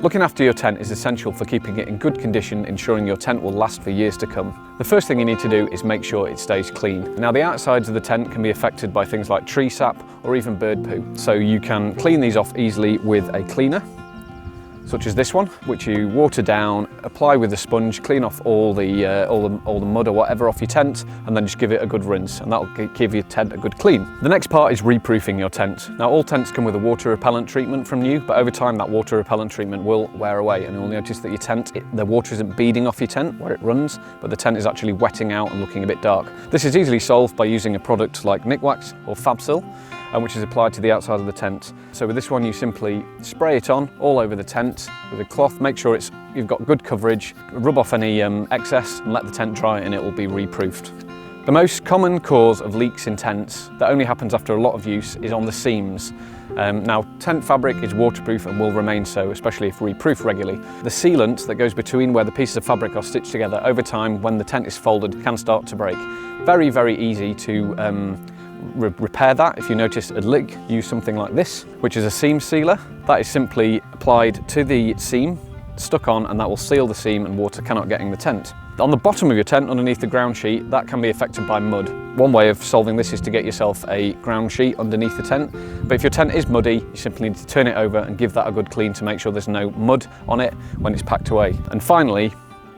Looking after your tent is essential for keeping it in good condition, ensuring your tent will last for years to come. The first thing you need to do is make sure it stays clean. Now, the outsides of the tent can be affected by things like tree sap or even bird poo, so you can clean these off easily with a cleaner, such as this one, which you water down, apply with a sponge, clean off all the mud or whatever off your tent, and then just give it a good rinse, and that'll give your tent a good clean. The next part is reproofing your tent. Now, all tents come with a water repellent treatment from new, but over time that water repellent treatment will wear away, and you'll notice that your tent, the water isn't beading off your tent where it runs, but the tent is actually wetting out and looking a bit dark. This is easily solved by using a product like Nikwax or Fabsil, which is applied to the outside of the tent. So with this one, you simply spray it on all over the tent with a cloth, make sure you've got good coverage, rub off any excess and let the tent dry, and it will be reproofed. The most common cause of leaks in tents that only happens after a lot of use is on the seams. Now, tent fabric is waterproof and will remain so, especially if reproofed regularly. The sealant that goes between where the pieces of fabric are stitched together over time when the tent is folded can start to break. Very, very easy to repair that. If you notice a leak, use something like this, which is a seam sealer. That is simply applied to the seam, stuck on, and that will seal the seam and water cannot get in the tent. On the bottom of your tent, underneath the ground sheet, that can be affected by mud. One way of solving this is to get yourself a ground sheet underneath the tent, but if your tent is muddy, you simply need to turn it over and give that a good clean to make sure there's no mud on it when it's packed away. And finally,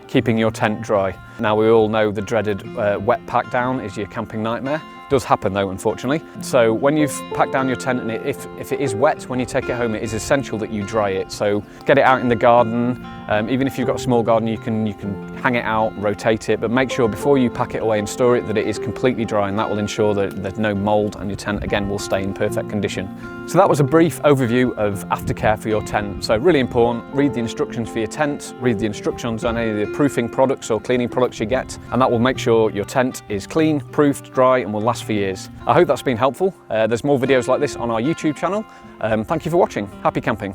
keeping your tent dry. Now, we all know the dreaded wet pack down is your camping nightmare. It does happen though, unfortunately. So when you've packed down your tent, and if it is wet when you take it home, it is essential that you dry it. So get it out in the garden. Even if you've got a small garden, you can hang it out, rotate it, but make sure before you pack it away and store it that it is completely dry, and that will ensure that there's no mold and your tent again will stay in perfect condition. So that was a brief overview of aftercare for your tent. So really important, read the instructions for your tent, read the instructions on any of the proofing products or cleaning products you get, and that will make sure your tent is clean, proofed, dry, and will last for years. I hope that's been helpful. There's more videos like this on our YouTube channel. Thank you for watching. Happy camping.